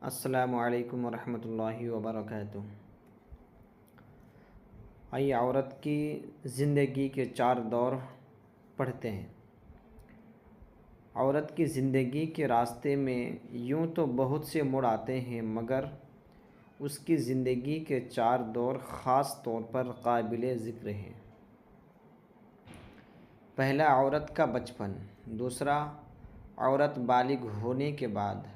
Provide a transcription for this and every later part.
अस्सलामुअलैकुम वरहमतुल्लाहि वबरकातुहू। आइए औरत की ज़िंदगी के 4 दौर पढ़ते हैं। औरत की ज़िंदगी के रास्ते में यूँ तो बहुत से मोड़ आते हैं, मगर उसकी ज़िंदगी के 4 दौर ख़ास तौर पर काबिल ज़िक्र हैं। पहला, औरत का बचपन। दूसरा, औरत बालिग होने के बाद।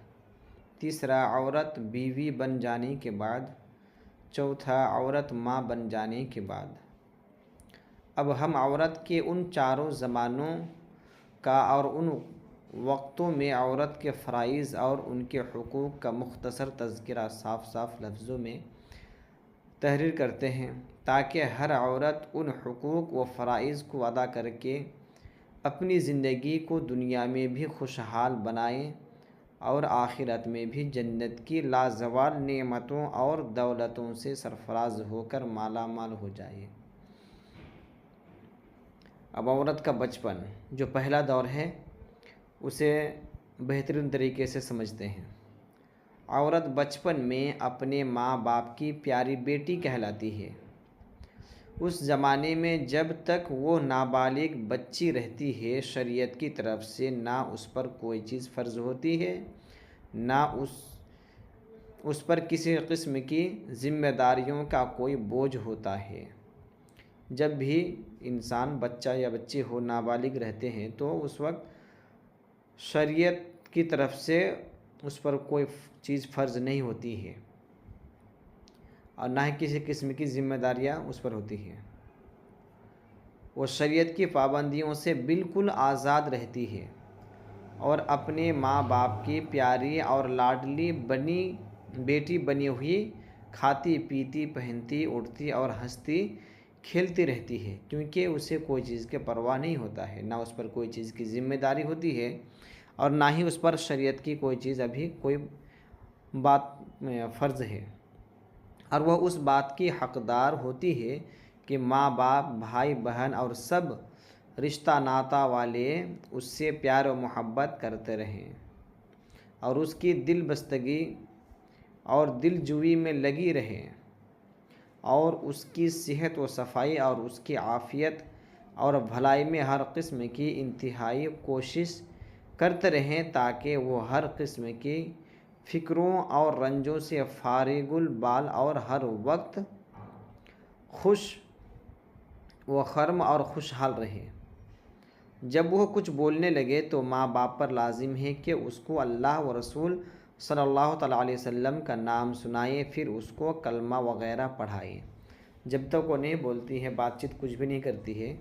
तीसरा, औरत बीवी बन जाने के बाद। चौथा, औरत माँ बन जाने के बाद। अब हम औरत के उन चारों ज़मानों का और उन वक्तों में औरत के फ़राइज़ और उनके हुकूक का मुख्तसर तज़किरा साफ़ साफ़ लफ्ज़ों में तहरीर करते हैं, ताकि हर औरत उन हुकूक व फ़राइज़ को अदा करके अपनी ज़िंदगी को दुनिया में भी खुशहाल बनाए और आखिरत में भी जन्नत की लाजवाल नेमतों और दौलतों से सरफराज होकर माला माल हो जाए। अब औरत का बचपन, जो पहला दौर है, उसे बेहतरीन तरीके से समझते हैं। औरत बचपन में अपने माँ बाप की प्यारी बेटी कहलाती है। उस ज़माने में जब तक वो नाबालिग बच्ची रहती है, शरीयत की तरफ से ना उस पर कोई चीज़ फ़र्ज़ होती है, ना उस पर किसी किस्म की ज़िम्मेदारियों का कोई बोझ होता है। जब भी इंसान बच्चा या बच्ची हो, नाबालिग रहते हैं, तो उस वक्त शरीयत की तरफ से उस पर कोई चीज़ फ़र्ज़ नहीं होती है और ना ही किसी किस्म की ज़िम्मेदारियाँ उस पर होती हैं। वो शरीयत की पाबंदियों से बिल्कुल आज़ाद रहती है और अपने माँ बाप की प्यारी और लाडली बनी बेटी बनी हुई खाती पीती पहनती उड़ती और हंसती खेलती रहती है, क्योंकि उसे कोई चीज़ की परवाह नहीं होता है, ना उस पर कोई चीज़ की ज़िम्मेदारी होती है और ना ही उस पर शरीयत की कोई चीज़ अभी कोई बात फ़र्ज़ है। और वह उस बात की हक़दार होती है कि माँ बाप, भाई बहन और सब रिश्ता नाता वाले उससे प्यार और मोहब्बत करते रहें और उसकी दिल बस्तगी और दिलजुई में लगी रहें और उसकी सेहत व सफाई और उसकी आफ़ियत और भलाई में हर किस्म की इंतहाई कोशिश करते रहें, ताकि वो हर किस्म की फ़िक्रों और रंजों से फारिगुल बाल और हर वक्त खुश व खर्म और खुशहाल रहे। जब वह कुछ बोलने लगे तो माँ बाप पर लाजिम है कि उसको अल्लाह व रसूल सल्लल्लाहु तआला अलैहि वसल्लम का नाम सुनाए, फिर उसको कलमा वग़ैरह पढ़ाए। जब तक वो नहीं बोलती है, बातचीत कुछ भी नहीं करती है,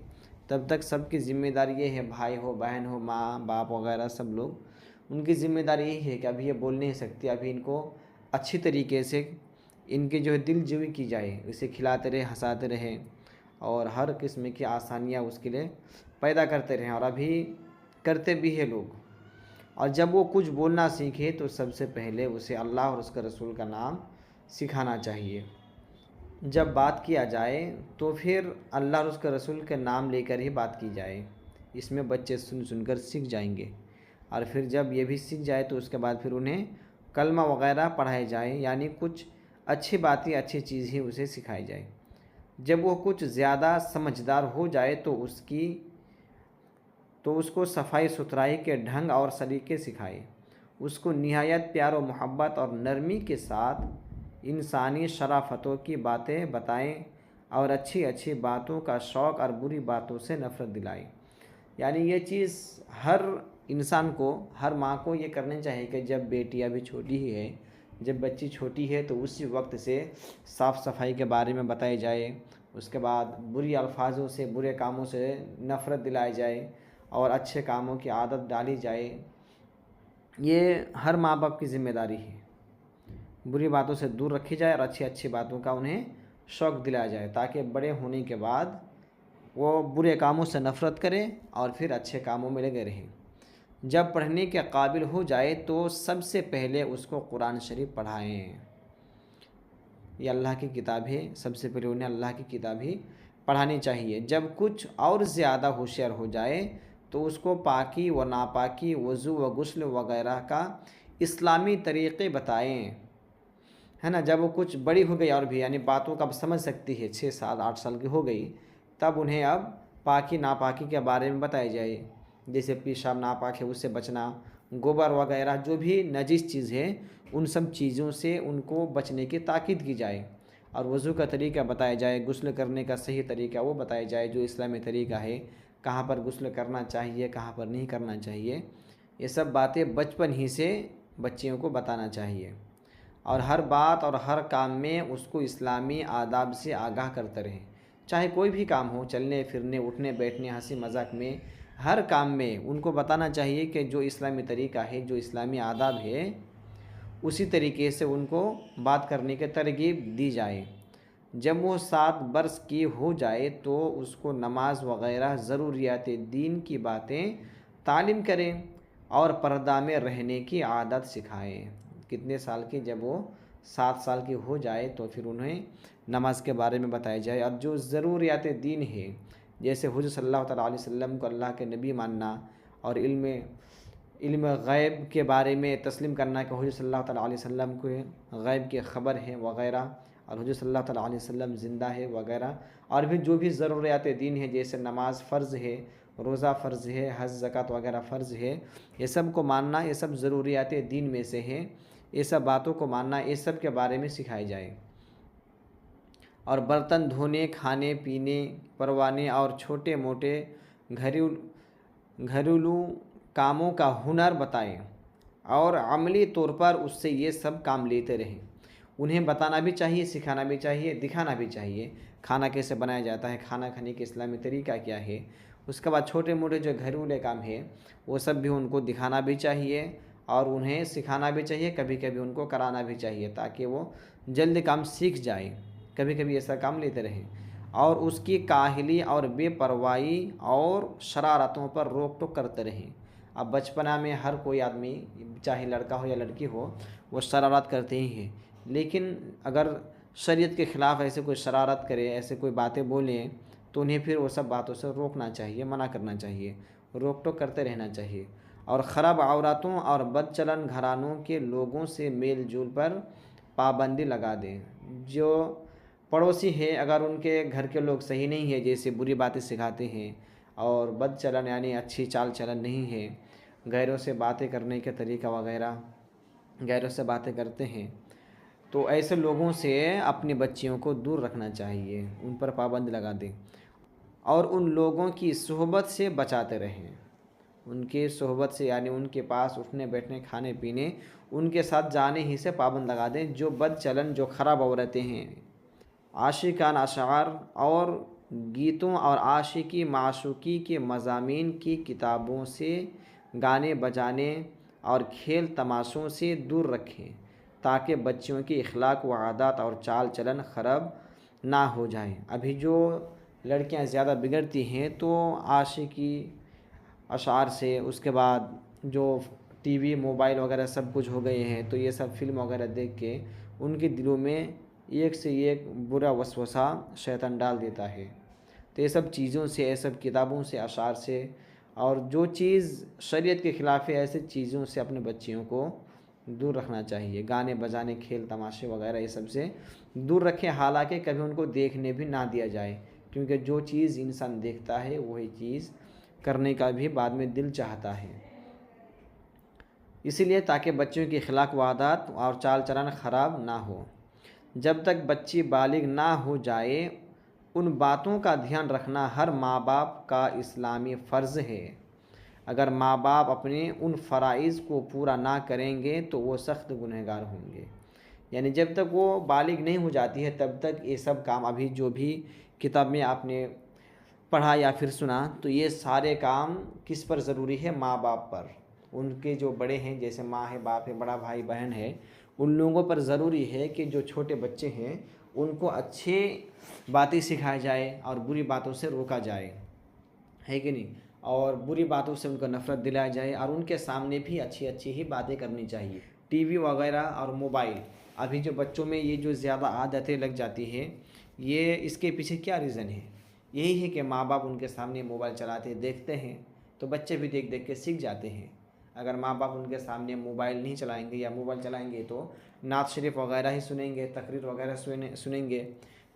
तब तक सबकी ज़िम्मेदारी ये है, भाई हो, बहन हो, माँ बाप वग़ैरह सब लोग, उनकी ज़िम्मेदारी यही है कि अभी ये बोल नहीं सकती, अभी इनको अच्छी तरीके से इनकी जो है दिलजुई की जाए, इसे खिलाते रहे, हंसाते रहें और हर किस्म की आसानियाँ उसके लिए पैदा करते रहें, और अभी करते भी हैं लोग। और जब वो कुछ बोलना सीखे तो सबसे पहले उसे अल्लाह और उसके रसूल का नाम सिखाना चाहिए। जब बात किया जाए तो फिर अल्लाह और उसके रसूल के नाम लेकर ही बात की जाए। इसमें बच्चे सुन सुनकर सीख जाएंगे और फिर जब ये भी सीख जाए तो उसके बाद फिर उन्हें कलमा वग़ैरह पढ़ाए जाए, यानी कुछ अच्छी बातें, अच्छी चीज़ ही उसे सिखाई जाए। जब वो कुछ ज़्यादा समझदार हो जाए तो उसको सफाई सुथराई के ढंग और सलीके सिखाए। उसको निहायत प्यार और मोहब्बत और नरमी के साथ इंसानी शराफतों की बातें बताएं और अच्छी अच्छी बातों का शौक़ और बुरी बातों से नफ़रत दिलाएं। यानी ये चीज़ हर इंसान को, हर माँ को ये करनी चाहिए कि जब बेटी अभी छोटी ही है, जब बच्ची छोटी है, तो उसी वक्त से साफ़ सफाई के बारे में बताई जाए। उसके बाद बुरी अल्फाजों से, बुरे कामों से नफ़रत दिलाई जाए और अच्छे कामों की आदत डाली जाए। ये हर माँ बाप की ज़िम्मेदारी है। बुरी बातों से दूर रखी जाए और अच्छी अच्छी बातों का उन्हें शौक़ दिलाया जाए, ताकि बड़े होने के बाद वो बुरे कामों से नफ़रत करें और फिर अच्छे कामों में लगे रहें। जब पढ़ने के काबिल हो जाए तो सबसे पहले उसको कुरान शरीफ पढ़ाएं। ये अल्लाह की किताब है, सबसे पहले उन्हें अल्लाह की किताब ही पढ़ानी चाहिए। जब कुछ और ज़्यादा होशियार हो जाए तो उसको पाकी व नापाकी, वज़ू व गुस्ल वग़ैरह का इस्लामी तरीक़े बताएं, है ना। जब वो कुछ बड़ी हो गई और भी यानी बातों का अब समझ सकती है, 6 साल 8 साल की हो गई, तब उन्हें अब पाकी नापाकी के बारे में बताया जाए। जैसे पेशाब नापाक है उससे बचना, गोबर वगैरह जो भी नजीस चीज़ है उन सब चीज़ों से उनको बचने की ताकीद की जाए। और वज़ू का तरीका बताया जाए, गुस्ल करने का सही तरीका वो बताया जाए जो इस्लामी तरीका है, कहाँ पर गुस्ल करना चाहिए कहाँ पर नहीं करना चाहिए। ये सब बातें बचपन ही से बच्चियों को बताना चाहिए और हर बात और हर काम में उसको इस्लामी आदाब से आगाह करते रहें। चाहे कोई भी काम हो, चलने फिरने उठने बैठने हंसी मजाक में, हर काम में उनको बताना चाहिए कि जो इस्लामी तरीका है जो इस्लामी आदाब है उसी तरीके से उनको बात करने की तरगीब दी जाए। जब वो 7 बरस की हो जाए तो उसको नमाज वग़ैरह ज़रूरियात दीन की बातें तालीम करें और पर्दा में रहने की आदत सिखाएं। कितने साल की, जब वो 7 साल की हो जाए तो फिर उन्हें नमाज के बारे में बताया जाए। और जो ज़रूरियात दीन है जैसे हुज़ूर सल्लल्लाहु अलैहि वसल्लम को अल्लाह के नबी मानना और इल्म गैब के बारे में तस्लीम करना कि हुज़ूर सल्लल्लाहु अलैहि वसल्लम को गैब की ख़बर है वग़ैरह, और हुज़ूर सल्लल्लाहु अलैहि वसल्लम ज़िंदा है वग़ैरह। और भी जो भी ज़रूरियात दीन है जैसे नमाज फ़र्ज़ है, रोज़ा फ़र्ज़ है, हज ज़कात वग़ैरह फ़र्ज़ है, ये सब को मानना ये सब ज़रूरियात दीन में से है। ये सब बातों को मानना, ये सब के बारे में सिखाई जाए। और बर्तन धोने, खाने पीने, परवाने और छोटे मोटे घरेलू कामों का हुनर बताएं और अमली तौर पर उससे ये सब काम लेते रहें। उन्हें बताना भी चाहिए, सिखाना भी चाहिए, दिखाना भी चाहिए। खाना कैसे बनाया जाता है, खाना खाने के इस्लामी तरीका क्या है, उसके बाद छोटे मोटे जो घरेलू काम है वो सब भी उनको दिखाना भी चाहिए और उन्हें सिखाना भी चाहिए, कभी कभी उनको कराना भी चाहिए ताकि वो जल्द काम सीख जाए। कभी कभी ऐसा काम लेते रहें और उसकी काहली और बेपरवाही और शरारतों पर रोक टोक करते रहें। अब बचपना में हर कोई आदमी, चाहे लड़का हो या लड़की हो, वो शरारत करते ही हैं, लेकिन अगर शरीयत के ख़िलाफ़ ऐसे कोई शरारत करे, ऐसे कोई बातें बोलें, तो उन्हें फिर वो सब बातों से रोकना चाहिए, मना करना चाहिए, रोक टोक करते रहना चाहिए। और ख़राब औरतों और बदचलन घरानों के लोगों से मेल जोल पर पाबंदी लगा दें। जो पड़ोसी है अगर उनके घर के लोग सही नहीं है, जैसे बुरी बातें सिखाते हैं और बदचलन यानी अच्छी चाल चलन नहीं है, गैरों से बातें करने के तरीका वगैरह गैरों से बातें करते हैं, तो ऐसे लोगों से अपनी बच्चियों को दूर रखना चाहिए, उन पर पाबंदी लगा दें और उन लोगों की सोहबत से बचाते रहें। उनके सोहबत से यानी उनके पास उठने बैठने खाने पीने उनके साथ जाने ही से पाबंद लगा दें। जो बदचलन जो ख़राब औरतें हैं, आशिकाना अशार और गीतों और आशिकी माशूकी के मज़ामीन की किताबों से, गाने बजाने और खेल तमाशों से दूर रखें ताकि बच्चियों की इखलाक व आदत और चाल चलन ख़राब ना हो जाए। अभी जो लड़कियां ज़्यादा बिगड़ती हैं तो आशिकी अशार से, उसके बाद जो टीवी मोबाइल वगैरह सब कुछ हो गए हैं, तो ये सब फिल्म वगैरह देख के उनके दिलों में एक से एक बुरा वसवसा शैतान डाल देता है। तो ये सब चीज़ों से, ये सब किताबों से, अशार से और जो चीज़ शरीयत के ख़िलाफ़ है ऐसे चीज़ों से अपने बच्चियों को दूर रखना चाहिए। गाने बजाने खेल तमाशे वगैरह ये सब से दूर रखें, हालांकि कभी उनको देखने भी ना दिया जाए, क्योंकि जो चीज़ इंसान देखता है वही चीज़ करने का भी बाद में दिल चाहता है। इसीलिए ताकि बच्चों की अखलाक व आदत और चाल चलन ख़राब ना हो। जब तक बच्ची बालिग ना हो जाए उन बातों का ध्यान रखना हर माँ बाप का इस्लामी फ़र्ज़ है। अगर माँ बाप अपने उन फ़राइज़ को पूरा ना करेंगे तो वो सख्त गुनहगार होंगे। यानी जब तक वो बालिग नहीं हो जाती है तब तक ये सब काम, अभी जो भी किताब में आपने पढ़ा या फिर सुना, तो ये सारे काम किस पर ज़रूरी है? माँ बाप पर। उनके जो बड़े हैं, जैसे माँ है, बाप है, बड़ा भाई बहन है, उन लोगों पर ज़रूरी है कि जो छोटे बच्चे हैं उनको अच्छे बातें सिखाई जाए और बुरी बातों से रोका जाए, है कि नहीं? और बुरी बातों से उनको नफ़रत दिलाई जाए और उनके सामने भी अच्छी अच्छी ही बातें करनी चाहिए। टीवी वगैरह और मोबाइल, अभी जो बच्चों में ये जो ज़्यादा आदतें लग जाती है, ये इसके पीछे क्या रीज़न है? यही है कि माँ बाप उनके सामने मोबाइल चलाते देखते हैं तो बच्चे भी देख देख के सीख जाते हैं। अगर माँ बाप उनके सामने मोबाइल नहीं चलाएंगे या मोबाइल चलाएंगे तो नात शरीफ वगैरह ही सुनेंगे, तकरीर वगैरह सुनेंगे,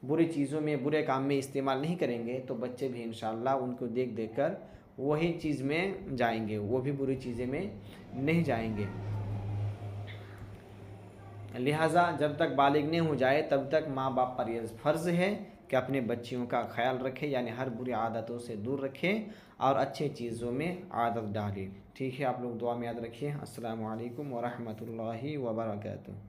बुरी चीज़ों में, बुरे काम में इस्तेमाल नहीं करेंगे, तो बच्चे भी इंशाअल्लाह उनको देख देख कर वही चीज़ में जाएंगे, वो भी बुरी चीज़ें में नहीं जाएंगे। लिहाजा जब तक बालिग नहीं हो जाए तब तक माँ बाप पर यह फ़र्ज़ है कि अपने बच्चियों का ख्याल रखें, यानी हर बुरी आदतों से दूर रखें और अच्छे चीज़ों में आदत डालें। ठीक है, आप लोग दुआ में याद रखिए। अस्सलामु अलैकुम व रहमतुल्लाहि व बरकातुहू।